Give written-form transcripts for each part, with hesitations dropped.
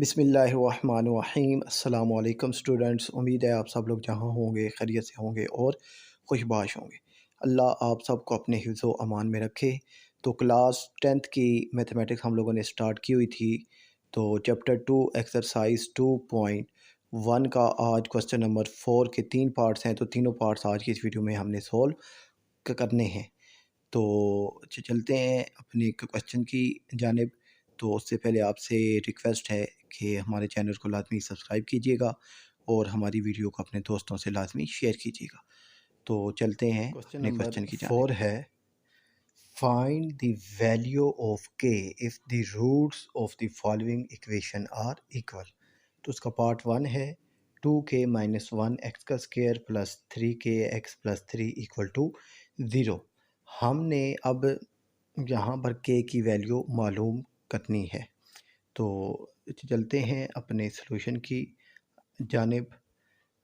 बिस्मिल्लाहिर्रहमानिर्रहीम। अस्सलामु अलैकुम स्टूडेंट्स, उम्मीद है आप सब लोग जहाँ होंगे खैरियत से होंगे और खुशबाश होंगे। अल्लाह आप सबको अपने हिफ्ज़ व अमान में रखे। तो क्लास 10th की मैथमेटिक्स हम लोगों ने स्टार्ट की हुई थी। तो चैप्टर 2 एक्सरसाइज 2.1 का आज क्वेश्चन नंबर 4 के 3 पार्ट्स हैं। तो तीनों पार्ट्स आज की इस वीडियो में हमने सॉल्व करने हैं। तो चलते हैं अपने क्वेश्चन की जानिब। तो उससे पहले आपसे रिक्वेस्ट है कि हमारे चैनल को लाजमी सब्सक्राइब कीजिएगा और हमारी वीडियो को अपने दोस्तों से लाजमी शेयर कीजिएगा। तो चलते हैं क्वेश्चन अपने नंबर क्वेश्चन की जानिब। 4 है find the value of K if the roots of the following equation are equal. तो उसका पार्ट 1 है 2k-1 एक्स का square plus 3k(x + 3) equal to 0। हमने अब यहाँ पर के की वैल्यू मालूम करनी है। तो चलते हैं अपने सॉल्यूशन की जानिब।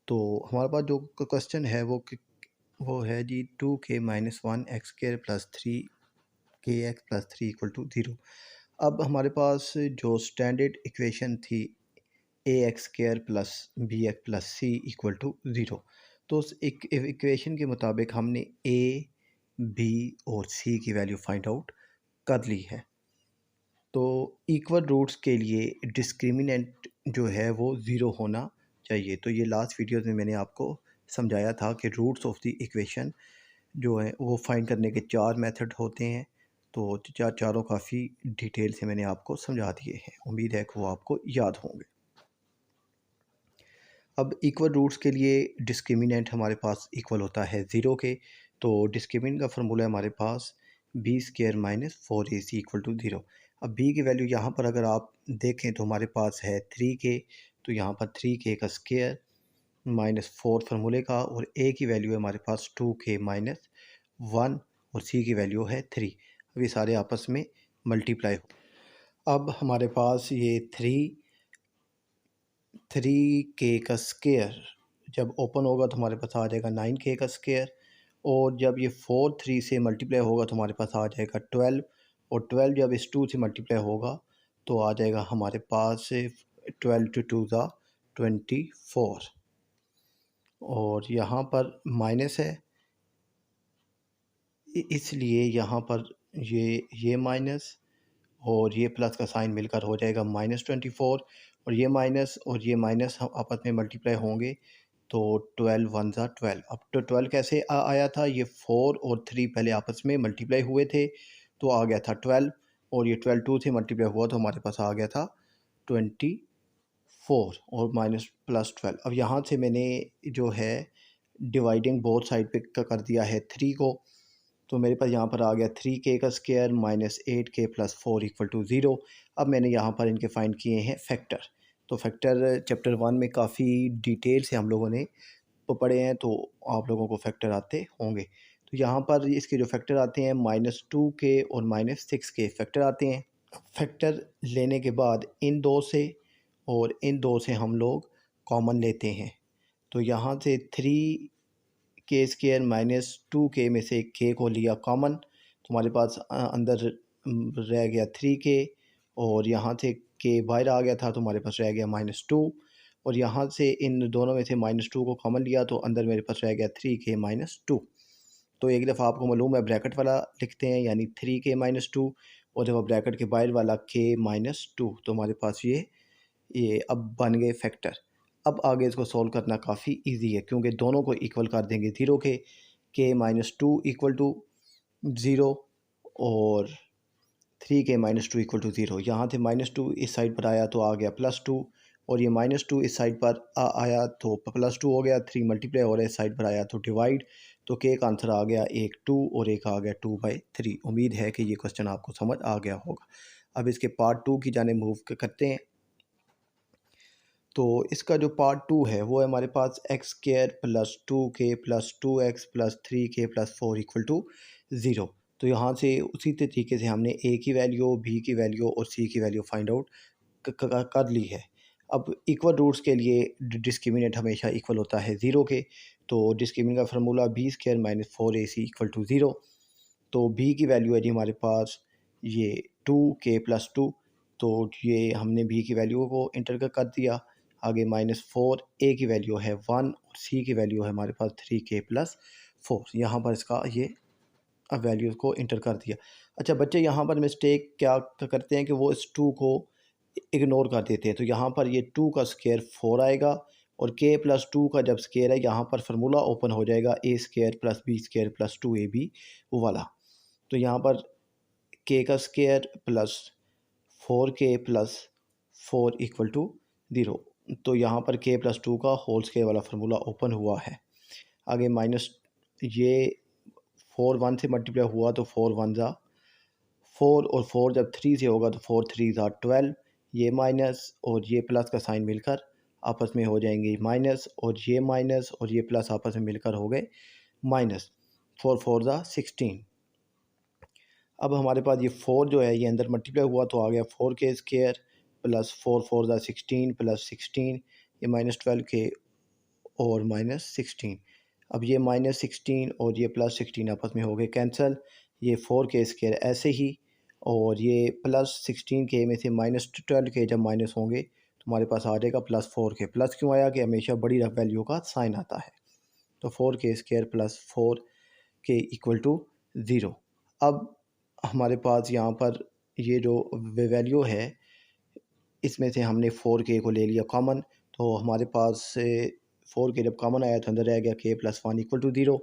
तो हमारे पास जो क्वेश्चन है वो है जी 2k-1 x square plus 3k(x + 3) equal to 0। अब हमारे पास जो स्टैंडर्ड इक्वेशन थी ax square plus bx plus C equal to 0। तो उस इक्वेशन के मुताबिक हमने a, b और c की वैल्यू फाइंड आउट कर ली है। तो इक्वल रूट्स के लिए डिस्क्रिमिनेंट जो है वो ज़ीरो होना चाहिए। तो ये लास्ट वीडियो में मैंने आपको समझाया था कि रूट्स ऑफ द इक्वेशन जो है वो फाइंड करने के 4 मेथड होते हैं। तो चारों काफ़ी डिटेल से मैंने आपको समझा दिए हैं। उम्मीद है कि वो आपको याद होंगे। अब इक्वल रूट्स के लिए डिस्क्रिमिनेंट हमारे पास इक्वल होता है ज़ीरो के। तो डिस्क्रिमिनेंट का फार्मूला है हमारे पास b² - 4ac इक्वल टू 0। अब b की वैल्यू यहाँ पर अगर आप देखें तो हमारे पास है 3k। तो यहाँ पर 3k का स्क्वायर -4 फार्मूले का, और a की वैल्यू है हमारे पास 2k-1 और c की वैल्यू है 3। अब ये सारे आपस में मल्टीप्लाई हो। अब हमारे पास ये 3k का स्क्वायर जब ओपन होगा तो हमारे पास आ जाएगा 9k का स्क्वायर, और जब ये 4 3 से मल्टीप्लाई होगा तो हमारे पास आ जाएगा 12, और 12 जब इस 2 से मल्टीप्लाई होगा तो आ जाएगा हमारे पास 12 × 2 = 24। और यहाँ पर माइनस है, इसलिए यहाँ पर ये माइनस और ये प्लस का साइन मिलकर हो जाएगा -24, और ये माइनस हम आपस में मल्टीप्लाई होंगे तो 12 1 ज़ा 12। अब तो 12 कैसे आया था, ये 4 और 3 पहले आपस में मल्टीप्लाई हुए थे तो आ गया था 12, और ये 12 2 से मल्टीप्लाई हुआ तो हमारे पास आ गया था 24 और -+12। अब यहाँ से मैंने जो है डिवाइडिंग बोथ साइड पे कर दिया है 3 को। तो मेरे पास यहाँ पर आ गया 3k का स्क्वायर -8k + 4 इक्वल टू 0। अब मैंने यहाँ पर इनके फाइंड किए हैं फैक्टर। तो फैक्टर चैप्टर 1 में काफ़ी डिटेल से हम लोगों ने पढ़े हैं, तो आप लोगों को फैक्टर आते होंगे। तो यहाँ पर इसके जो फैक्टर आते हैं -2k और -6k फैक्टर आते हैं। फैक्टर लेने के बाद इन दो से और इन दो से हम लोग कॉमन लेते हैं। तो यहाँ से 3k² -2k में से k को लिया कॉमन, तो हमारे पास अंदर रह गया 3k, और यहाँ से k बाहर आ गया था तो हमारे पास रह गया -2, और यहाँ से इन दोनों में से -2 को कॉमन लिया तो अंदर मेरे पास रह गया 3k - 2। तो एक दफ़ा आपको मालूम है ब्रैकेट वाला लिखते हैं यानी 3k - 2, और जब ब्रैकेट के बाहर वाला k - 2, तो हमारे पास ये अब बन गए फैक्टर। अब आगे इसको सॉल्व करना काफ़ी इजी है क्योंकि दोनों को इक्वल कर देंगे 0 के। k - 2 इक्वल टू 0 और 3k - 2 इक्वल टू 0। यहाँ से -2 इस साइड पर आया तो आ गया +2, और ये -2 इस साइड पर आया तो +2 हो गया। 3 मल्टीप्लाई हो रहा है, इस साइड पर आया तो डिवाइड। तो k का आंसर आ गया एक 2 और एक आ गया 2/3। उम्मीद है कि ये क्वेश्चन आपको समझ आ गया होगा। अब इसके पार्ट 2 की जाने मूव करते हैं। तो इसका जो पार्ट 2 है वो है हमारे पास x² + 2k + 2x + 3k + 4 equal to 0। तो यहाँ से उसी तरीके से हमने a की वैल्यू, b की वैल्यू और c की वैल्यू फाइंड आउट कर ली है। अब इक्वल रूट्स के लिए डिस्क्रिमिनेंट हमेशा इक्वल होता है 0 के। तो डिस्क्रिमिनेंट का formula b² - 4ac equal to 0। तो b की वैल्यू है जी हमारे पास ये 2k + 2, तो ये हमने b की वैल्यू को इंटर कर दिया। आगे -4 a की वैल्यू है 1 और c की वैल्यू है हमारे पास 3k+4। यहाँ पर इसका ये वैल्यूज़ को इंटर कर दिया। अच्छा बच्चे, यहाँ पर मिस्टेक क्या करते हैं कि वो इस 2 को इग्नोर कर देते हैं। तो यहाँ पर ये 2 का स्क्वायर 4 आएगा और k+2 का जब स्क्वायर है यहाँ पर फार्मूला ओपन हो जाएगा a² + b² + 2ab वो वाला। तो यहाँ पर k का स्क्वायर प्लस 4k + 4 = 0। तो यहाँ पर k+2 का होल स्क्वायर वाला फार्मूला ओपन हुआ है। आगे माइनस ये 4 1 से मल्टीप्लाई हुआ तो 4 1 ज़ा 4 और 4 जब 3 से होगा तो 4 3 ज़ा 12। ये माइनस और ये प्लस का साइन मिलकर आपस में हो जाएंगे माइनस, और ये माइनस और ये प्लस आपस में मिलकर हो गए माइनस। 4 4 ज़ा 16। अब हमारे पास ये 4 जो है ये अंदर मल्टीप्लाई हुआ तो आ गया 4k² प्लस 4 4 ज़ा 16 प्लस 16 ये -12k और -16। अब ये -16 और ये +16 आपस में हो गए कैंसिल। ये 4k² ऐसे ही, और ये +16k में से -12k जब माइनस होंगे तो हमारे पास आ जाएगा +4k। प्लस क्यों आया कि हमेशा बड़ी वैल्यू का साइन आता है। तो 4k² + 4k = 0। अब हमारे पास यहाँ पर ये जो वैल्यू है इसमें से हमने 4k को ले लिया कॉमन, तो हमारे पास से 4k जब कॉमन आया तो अंदर रह गया k+1 = 0।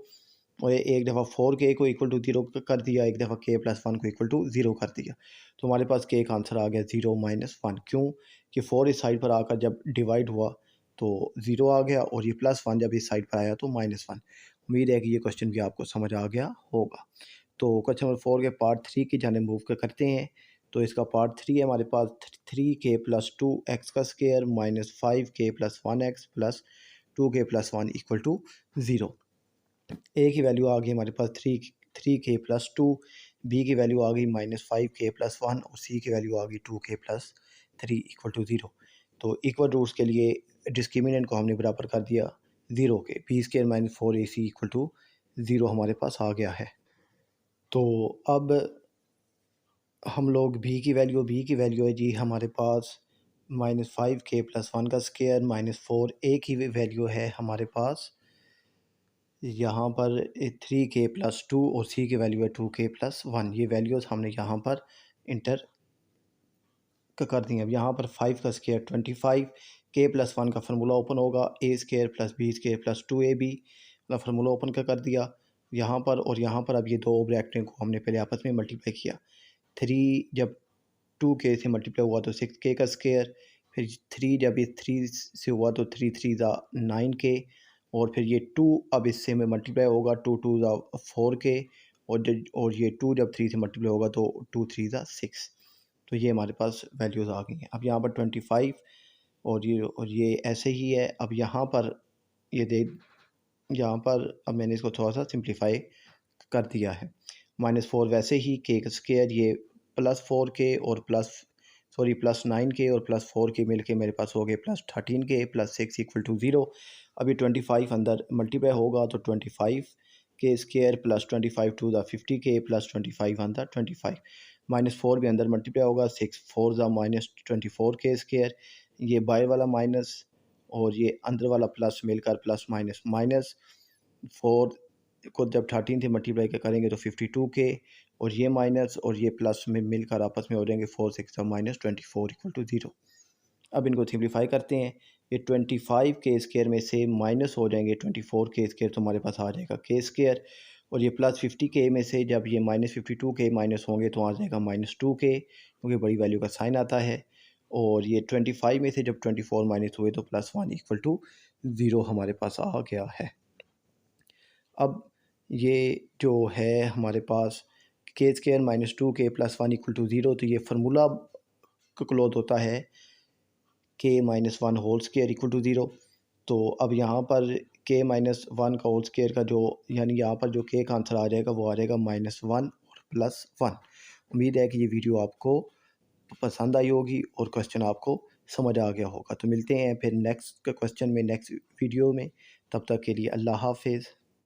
और एक दफ़ा 4k को = 0 कर दिया, एक दफ़ा k+1 को = 0 कर दिया, तो हमारे पास k का आंसर आ गया 0 - 1। क्यों कि 4 इस साइड पर आकर जब डिवाइड हुआ तो 0 आ गया, और ये +1 जब इस साइड पर आया तो -1। उम्मीद है कि ये क्वेश्चन भी आपको समझ आ गया होगा। तो क्वेश्चन नंबर 4 के पार्ट 3 की जानिब मूव करते हैं। तो इसका पार्ट 3 है हमारे पास 3k + 2x का square -5k + 1x + 2k + 1 = 0। a की वैल्यू आ गई हमारे पास 3k + 2, b की वैल्यू आ गई -5k + 1 और c की वैल्यू आ गई 2k + 3 = 0। तो इक्वल रूट्स के लिए डिस्क्रिमिनेंट को हमने बराबर कर दिया 0 के। b² - 4ac = 0 हमारे पास आ गया है। तो अब हम लोग b की वैल्यू है जी हमारे पास -5k + 1 का स्क्वायर -4a की वैल्यू है हमारे पास यहाँ पर 3k + 2 और c की वैल्यू है 2k + 1। ये वैल्यूज़ हमने यहाँ पर इंटर कर दी। अब यहाँ पर 5 का स्क्वायर 25, k + 1 का फार्मूला ओपन होगा a² + b² + 2ab का फार्मूला ओपन कर दिया यहाँ पर, और यहाँ पर अब ये दो ब्रैकेटों को हमने पहले आपस में मल्टीप्लाई किया। 3 जब 2k से मल्टीप्लाई हुआ तो 6k का स्क्वायर, फिर 3 जब ये 3 से हुआ तो 3 3 ज़ा 9k, और फिर ये 2 अब इससे में मल्टीप्लाई होगा 2 2 ज़ा 4k, और ये 2 जब 3 से मल्टीप्लाई होगा तो 2 3 ज़ा 6। तो ये हमारे पास वैल्यूज़ आ गई हैं। अब यहाँ पर 25 और ये ऐसे ही है। अब यहाँ पर ये दे यहाँ पर अब मैंने इसको थोड़ा सा सिंप्लीफाई कर दिया है। -4 वैसे ही k का स्क्वायर ये +4k और +9k और +4k मिलके मेरे पास हो गए +13k + 6 = 0। अब ये 25 अंदर मल्टीप्लाई होगा तो 25k² + 25 2 ज़ा 50k + 25 अंदर 25 -4 भी अंदर मल्टीप्लाई होगा 6 4 ज़ा -24k²। ये बाय वाला माइनस और ये अंदर वाला प्लस मिलकर प्लस माइनस माइनस 4 को जब 13 से मल्टीप्लाई करेंगे तो 52k, और ये माइनस और ये प्लस में मिलकर आपस में हो जाएंगे 4 6 -24 = 0। अब इनको सिंप्लीफाई करते हैं। ये 25k² में से माइनस हो जाएंगे 24k², तो हमारे पास आ जाएगा k², और ये +50k में से जब ये -52k माइनस होंगे तो आ जाएगा -2k, क्योंकि बड़ी वैल्यू का साइन आता है। और ये 25 में से जब 24 माइनस हुए तो +1 = 0 हमारे पास आ गया है। अब ये जो है हमारे पास k² - 2k + 1 = 0, तो ये फार्मूला क्लोज होता है k - 1 होल स्क्वायर = 0। तो अब यहाँ पर k - 1 का होल स्क्वायर का जो यानी यहाँ पर जो k का आंसर आ जाएगा वो आ जाएगा -1 और +1। उम्मीद है कि ये वीडियो आपको पसंद आई होगी और क्वेश्चन आपको समझ आ गया होगा। तो मिलते हैं फिर नेक्स्ट क्वेश्चन में, नेक्स्ट वीडियो में। तब तक के लिए अल्लाह हाफिज़।